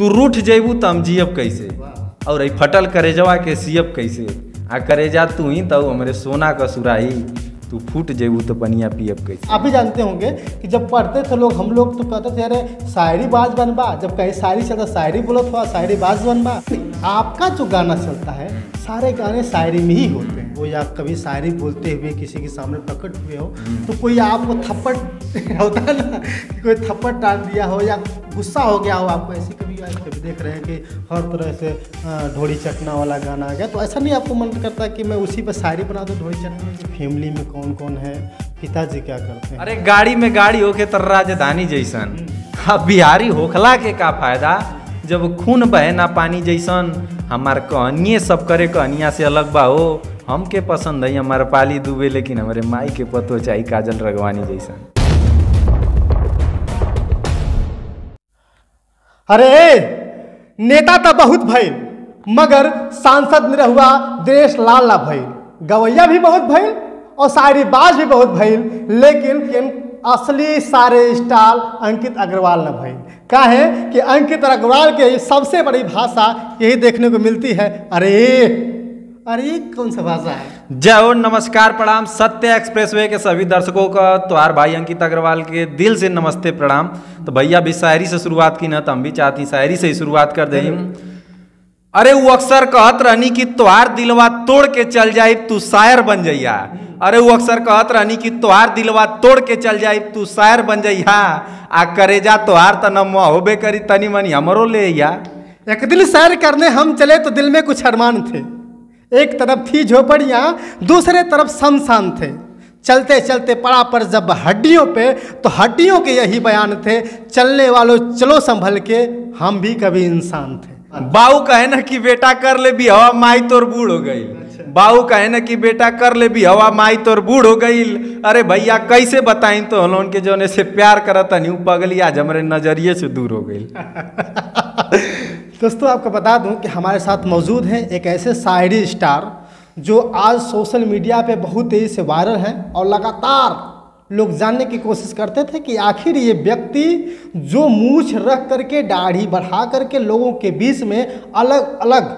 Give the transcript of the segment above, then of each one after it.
तू रूठ जेबू तो हम जियब कैसे, और फटल करेजवा के सियब कैसे, आ करेजा तू ही तो हमारे सोना का सुराही, तू फूट जेबू तो पनिया पियब कैसे। आप भी जानते होंगे कि जब पढ़ते थे लोग, हम लोग तो कहते थे अरे शायरी बाज बनबा, जब कहीं शायरी चलता शायरी बोलो थोड़ा शायरी बाज बनबा। आपका जो गाना चलता है सारे गाने शायरी में ही होते हैं, वो या कभी शायरी बोलते हुए किसी के सामने प्रकट हुए हो तो कोई आपको थप्पड़ होता है ना, कोई थप्पड़ डाल दिया हो या गुस्सा हो गया हो आपको, ऐसे कभी देख रहे हैं कि हर तरह से ढोड़ी चटना वाला गाना आ गया, तो ऐसा नहीं आपको मन करता कि मैं उसी पर शायरी बना दूँ ढोड़ी चटना। फैमिली में कौन कौन है, पिताजी क्या करते हैं? अरे गाड़ी में गाड़ी होके तर राजधानी जैसन, अब बिहारी होखला के का फायदा जब खून बहे ना पानी जैसन। हमार कहानिए सब करे कहानिया से अलग बा हो, हमके पसंद है हमारे पाली दुबे, लेकिन हमारे माई के पतो चाहिए काजल रगवानी जैसन। अरे नेता तो बहुत भइल मगर सांसद निरहुआ देश लाल ना भइल, गवैया भी बहुत भइल और शायरी बाज भी बहुत भइल, लेकिन असली सारे स्टार अंकित अग्रवाल न भइल। क्या है कि अंकित अग्रवाल के सबसे बड़ी भाषा यही देखने को मिलती है, अरे कौन सा भाषा है। जय हो, नमस्कार, प्रणाम। सत्य एक्सप्रेसवे के सभी दर्शकों का तुम्हार भाई अंकित अग्रवाल के दिल से नमस्ते प्रणाम। तो भैया भी शायरी से शुरुआत की ना, तो हम भी चाहती शायरी से ही शुरुआत कर दें। अरे वो अक्सर कहत रहनी कि तोहार दिलवा तोड़ के चल जाए तू शायर बन जइया। अरे वो अक्सर कहत रहनी कि तोहार दिलवा तोड़ के चल जाए तू शायर बन जइया, आ करेजा तोहार त नमुआ होबे करी तनी मनी हमरो ले या। एक दिन सैर करने हम चले तो दिल में कुछ अरमान थे, एक तरफ थी झोपड़ियाँ दूसरे तरफ शमशान थे, चलते चलते पड़ा पर जब हड्डियों पे तो हड्डियों के यही बयान थे, चलने वालों चलो संभल के हम भी कभी इंसान थे। बाऊ कहे ना कि बेटा कर ले भी हवा माई तोर बूढ़ हो गई, बाऊ कहे ना कि बेटा कर ले भी हवा माई तोर बूढ़ हो गई। अरे भैया कैसे बताई तो हम के जोने से प्यार करता नहीं पगली आज हमारे नजरिए से दूर हो गई। दोस्तों आपको बता दूं कि हमारे साथ मौजूद हैं एक ऐसे शायरी स्टार जो आज सोशल मीडिया पे बहुत तेज़ी से वायरल हैं और लगातार लोग जानने की कोशिश करते थे कि आखिर ये व्यक्ति जो मूछ रख करके दाढ़ी बढ़ा करके लोगों के बीच में अलग अलग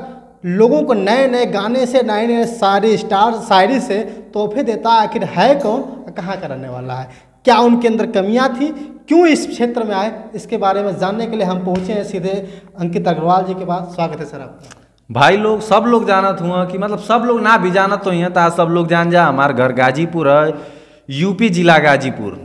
लोगों को नए नए गाने से नए नए सारे स्टार शायरी से तोहफे देता, आखिर है कौन, कहाँ का रहने वाला है, क्या उनके अंदर कमियां थी, क्यों इस क्षेत्र में आए, इसके बारे में जानने के लिए हम पहुँचे हैं सीधे अंकित अग्रवाल जी के पास। स्वागत है सर आपका। भाई लोग सब लोग जानत हुआ कि मतलब सब लोग ना भी जानत तो यहाँ था, सब लोग जान जा हमारे घर गाजीपुर है, यूपी जिला गाजीपुर,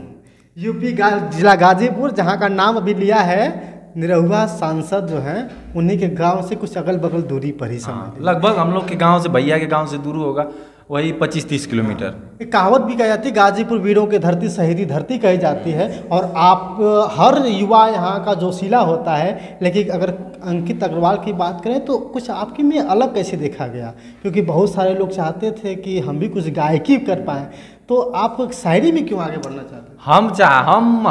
जिला गाजीपुर, जहाँ का नाम अभी लिया है निरहुआ सांसद जो हैं उन्हीं के गांव से कुछ अगल बगल दूरी पर ही समझ लगभग हम लोग के गांव से, भैया के गांव से दूर होगा वही 25-30 किलोमीटर। एक कहावत भी कही जाती है गाजीपुर वीरों की धरती शहीदी धरती कही जाती है, और आप हर युवा यहाँ का जोशीला होता है, लेकिन अगर अंकित अग्रवाल की बात करें तो कुछ आपके में अलग कैसे देखा गया, क्योंकि बहुत सारे लोग चाहते थे कि हम भी कुछ गायकी कर पाएँ, तो आप शायरी में क्यों आगे बढ़ना चाहते हैं?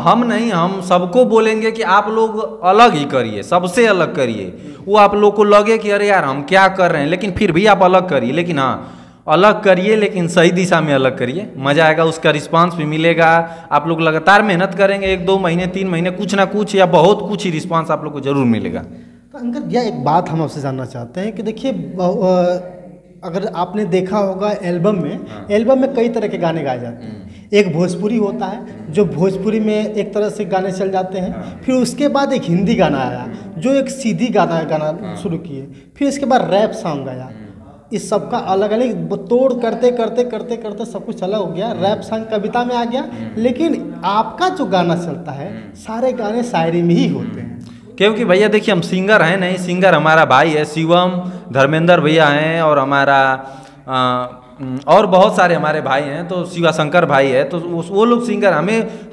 हम नहीं, हम सबको बोलेंगे कि आप लोग अलग ही करिए, सबसे अलग करिए। वो आप लोग को लगे कि अरे यार हम क्या कर रहे हैं, लेकिन फिर भी आप अलग करिए, लेकिन हाँ अलग करिए, लेकिन सही दिशा में अलग करिए, मज़ा आएगा, उसका रिस्पांस भी मिलेगा। आप लोग लगातार मेहनत करेंगे 1-2 महीने 3 महीने, कुछ ना कुछ या बहुत कुछ ही रिस्पांस आप लोग को जरूर मिलेगा। तो अंकित यह एक बात हम आपसे जानना चाहते हैं कि देखिए अगर आपने देखा होगा एल्बम में कई तरह के गाने गाए जाते हैं। एक भोजपुरी होता है जो भोजपुरी में एक तरह से गाने चल जाते हैं, फिर उसके बाद एक हिंदी गाना आया जो एक सीधी गाना शुरू किए, फिर इसके बाद रैप सॉन्ग आया। इस सब का अलग अलग तोड़ करते करते करते करते सब कुछ अलग हो गया, रैप सॉन्ग कविता में आ गया, लेकिन आपका जो गाना चलता है सारे गाने शायरी में ही होते हैं। क्योंकि भैया देखिए हम सिंगर हैं नहीं, सिंगर हमारा भाई है शिवम, धर्मेंद्र भैया हैं, और हमारा और बहुत सारे हमारे भाई हैं, तो शिवा शंकर भाई है, तो वो लोग सिंगर।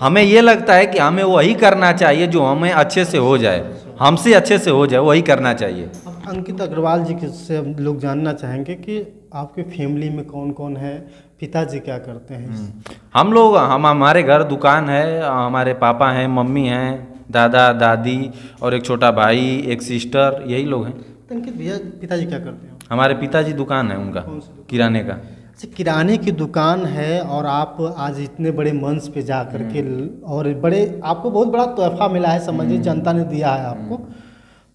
हमें ये लगता है कि हमें वही करना चाहिए जो हमें अच्छे से हो जाए, हमसे अच्छे से हो जाए, वही करना चाहिए। अंकित अग्रवाल जी से हम लोग जानना चाहेंगे कि आपके फैमिली में कौन कौन है, पिताजी क्या करते हैं? हमारे घर दुकान है, हमारे पापा हैं, मम्मी हैं, दादा दादी और एक छोटा भाई, एक सिस्टर, यही लोग हैं। अंकित भैया पिताजी क्या करते हैं? हमारे पिताजी दुकान है उनका, किराने का। अच्छा, किराने की दुकान है, और आप आज इतने बड़े मंच पे जा करके और आपको बहुत बड़ा तोहफा मिला है, समझिए जनता ने दिया है आपको,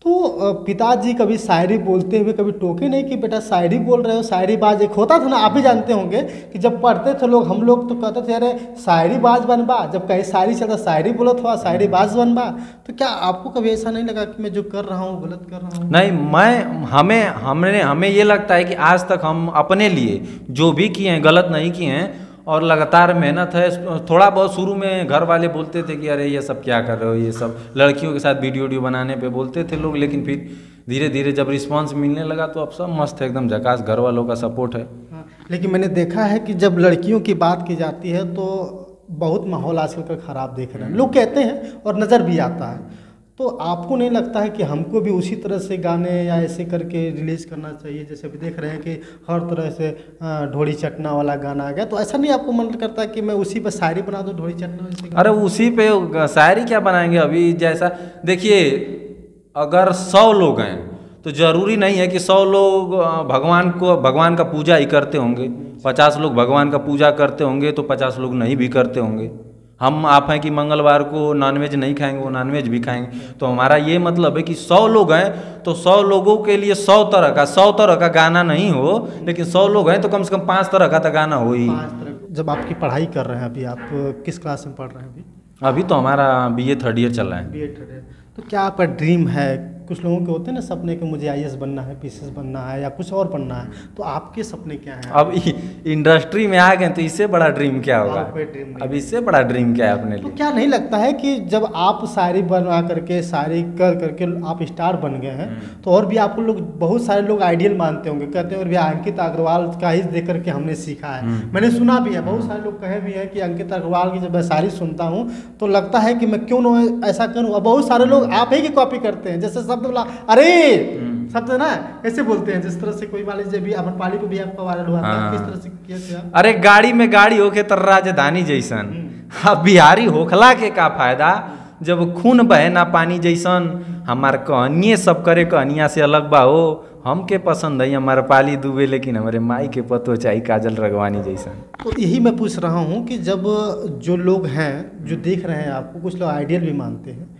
तो पिताजी कभी शायरी बोलते हुए कभी टोके नहीं कि बेटा शायरी बोल रहे हो, शायरी बाज एक होता था ना, आप ही जानते होंगे कि जब पढ़ते थे लोग, हम लोग तो कहते थे अरे शायरी बाज बनबा, जब कहीं शायरी चलता शायरी बोलो थोड़ा शायरी बाज बनबा। तो क्या आपको कभी ऐसा नहीं लगा कि मैं जो कर रहा हूँ गलत कर रहा हूँ? नहीं, हमें ये लगता है कि आज तक हम अपने लिए जो भी किए हैं गलत नहीं किए हैं, और लगातार मेहनत है। थोड़ा बहुत शुरू में घर वाले बोलते थे कि अरे ये सब क्या कर रहे हो, ये सब लड़कियों के साथ वीडियो बनाने पे बोलते थे लोग, लेकिन फिर धीरे धीरे जब रिस्पांस मिलने लगा तो अब सब मस्त है, एकदम झकास, घर वालों का सपोर्ट है। लेकिन मैंने देखा है कि जब लड़कियों की बात की जाती है तो बहुत माहौल आजकल का ख़राब देख रहे हैं लोग, कहते हैं और नज़र भी आता है। तो आपको नहीं लगता है कि हमको भी उसी तरह से गाने या ऐसे करके रिलीज़ करना चाहिए? जैसे अभी देख रहे हैं कि हर तरह से ढोली चटना वाला गाना आ गया, तो ऐसा नहीं आपको मन करता कि मैं उसी पर शायरी बना दूँ, ढोली चटना वैसे? अरे उसी पे शायरी क्या बनाएंगे अभी? जैसा देखिए, अगर 100 लोग हैं तो ज़रूरी नहीं है कि 100 लोग भगवान का पूजा ही करते होंगे। 50 लोग भगवान का पूजा करते होंगे तो 50 लोग नहीं भी करते होंगे। हम आप हैं कि मंगलवार को नॉनवेज नहीं खाएंगे, वो नॉनवेज भी खाएंगे। तो हमारा ये मतलब है कि 100 लोग हैं तो 100 लोगों के लिए 100 तरह का गाना नहीं हो, लेकिन 100 लोग हैं तो कम से कम 5 तरह का तो गाना हो ही। 5 तरह। जब आपकी पढ़ाई कर रहे हैं, अभी आप किस क्लास में पढ़ रहे हैं? अभी तो हमारा BA 3rd ईयर चल रहा है। BA 3rd year. तो क्या आपका ड्रीम है? कुछ लोगों के होते हैं ना सपने कि मुझे IAS बनना है, PCS बनना है या कुछ और बनना है, तो आपके सपने क्या हैं? अब इंडस्ट्री में आ गए तो इससे बड़ा ड्रीम क्या होगा? अब इससे बड़ा ड्रीम क्या है अपने लिए? तो क्या नहीं लगता है कि जब आप शायरी बना करके, शायरी कर करके आप स्टार बन गए हैं, तो और भी आपको लोग, बहुत सारे लोग आइडियल मानते होंगे, कहते हैं भैया अंकित अग्रवाल का ही देख करके हमने सीखा है। मैंने सुना भी है, बहुत सारे लोग कहे भी हैं कि अंकित अग्रवाल की जब मैं शायरी सुनता हूँ तो लगता है कि मैं क्यों ना ऐसा करूँ। और बहुत सारे लोग आप ही की कॉपी करते हैं, जैसे शब्द बोला अरे शब्द ना ऐसे बोलते हैं, जिस तरह से कोई मान लीजिए भी अमरपाली पे भी आपका वायरल हुआ था, किस तरह से किया था? अरे गाड़ी में गाड़ी होके तर राजधानी जैसन, अब बिहारी होखला के का फायदा जब खून बहे ना पानी जैसन। हमार कहानिए सब करे कहानिया से अलग बा हो, हमके पसंद है अमरपाली दुबे, लेकिन हमारे माई के पतो चाहिए काजल रगवानी जैसन। तो यही मैं पूछ रहा हूँ कि जब जो लोग हैं जो देख रहे हैं आपको, कुछ लोग आइडियल भी मानते हैं,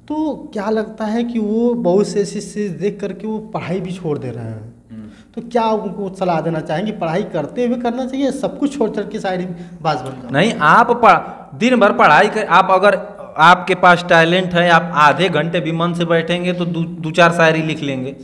तो क्या लगता है कि वो बहुत से ऐसी चीज़ देख करके वो पढ़ाई भी छोड़ दे रहे हैं, तो क्या उनको सलाह देना चाहेंगे? पढ़ाई करते हुए करना चाहिए, सब कुछ छोड़ कर के शायरी बाज बन जाओ? नहीं, आप दिन भर पढ़ाई कर, आप अगर आपके पास टैलेंट है, आप आधे घंटे भी मन से बैठेंगे तो 2-4 शायरी लिख लेंगे,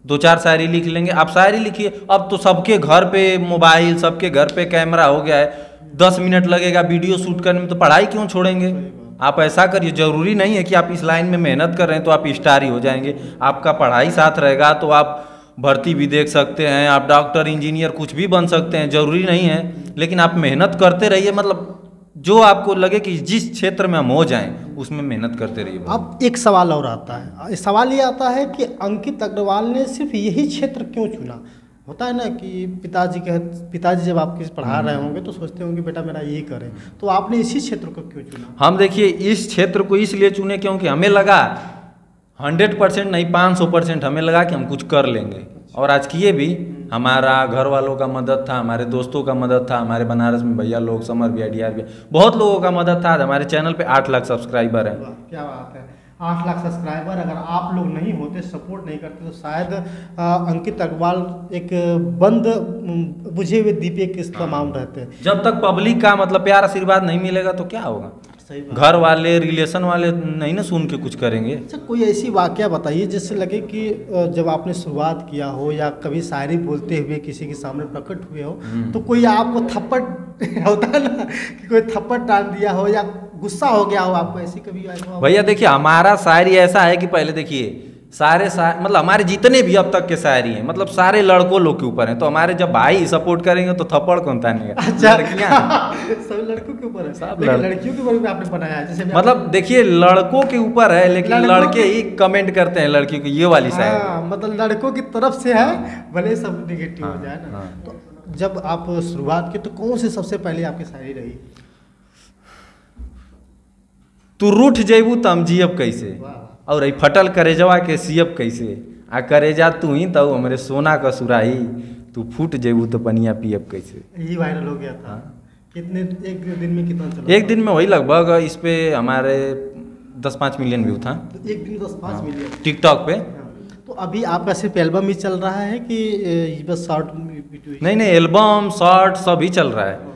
2-4 शायरी लिख लेंगे। आप शायरी लिखिए। अब तो सबके घर पे मोबाइल, सबके घर पे कैमरा हो गया है, 10 मिनट लगेगा वीडियो शूट करने में, तो पढ़ाई क्यों छोड़ेंगे? आप ऐसा करिए। जरूरी नहीं है कि आप इस लाइन में मेहनत कर रहे हैं तो आप स्टार ही हो जाएंगे। आपका पढ़ाई साथ रहेगा तो आप भर्ती भी देख सकते हैं, आप डॉक्टर, इंजीनियर कुछ भी बन सकते हैं, जरूरी नहीं है। लेकिन आप मेहनत करते रहिए, मतलब जो आपको लगे कि जिस क्षेत्र में हम हो जाएं उसमें मेहनत करते रहिए। अब एक सवाल और आता है, सवाल ये आता है कि अंकित अग्रवाल ने सिर्फ यही क्षेत्र क्यों चुना? होता है ना कि पिताजी जब आपके पढ़ा रहे होंगे तो सोचते होंगे बेटा मेरा ये करें, तो आपने इसी क्षेत्र को क्यों चुना? हम देखिए इस क्षेत्र को इसलिए चुने क्योंकि हमें लगा 100% नहीं 500% हमें लगा कि हम कुछ कर लेंगे, और आज किए भी। हमारा घर वालों का मदद था, हमारे दोस्तों का मदद था, हमारे बनारस में भैया लोग, समर भैया, DR भैया, बहुत लोगों का मदद था। हमारे चैनल पे 8 लाख सब्सक्राइबर हैं। क्या बात है, 8 लाख सब्सक्राइबर। अगर आप लोग नहीं होते, सपोर्ट नहीं करते, तो शायद अंकित अग्रवाल एक बंद बुझे हुए दीपे के तमाम रहते हैं। जब तक पब्लिक का मतलब प्यार आशीर्वाद नहीं मिलेगा तो क्या होगा? घर वाले, रिलेशन वाले नहीं ना सुन के कुछ करेंगे। अच्छा, कोई ऐसी वाकया बताइए जिससे लगे कि जब आपने शुरुआत किया हो या कभी शायरी बोलते हुए किसी के सामने प्रकट हुए हो, तो कोई आपको थप्पड़ होता है ना कि कोई थप्पड़ डाल दिया हो या गुस्सा हो गया हो आपको, ऐसी कभी? भैया देखिए, हमारा शायरी ऐसा है कि पहले देखिए सारे मतलब हमारे जितने भी अब तक के शायरी हैं, मतलब सारे लड़कों लोग के ऊपर हैं। तो हमारे जब भाई सपोर्ट करेंगे तो थप्पड़ कौन तानेगा? अच्छा, सब लड़कों के ऊपर है, सब लड़कियों के ऊपर भी आपने बनाया है जैसे? मतलब देखिए लड़कों के ऊपर है, लेकिन लड़के ही कमेंट करते हैं लड़कियों को, ये वाली शायरी। मतलब लड़कों की तरफ से है, भले सब निगेटिव हो जाए ना। तो जब आप शुरुआत की तो कौन सी सबसे पहले आपकी शायरी रही? तू रूठ जेबू तम जियब कैसे, और आई फटल करेजवा के सियब कैसे, आ करेजा तू ही तो हमारे सोना का सुराही, तू फूट जेबू तो पनिया पियब कैसे। यही वायरल हो गया था। कितने, एक दिन में कितना चला? एक दिन में वही लगभग इस पे हमारे 10-5 मिलियन व्यू था तो एक दिन 10-5 मिलियन टिकटॉक पे। तो अभी आपका सिर्फ एल्बम ही चल रहा है कि बस शॉर्ट वीडियो? नहीं नहीं, एल्बम शॉर्ट सभी चल रहा है।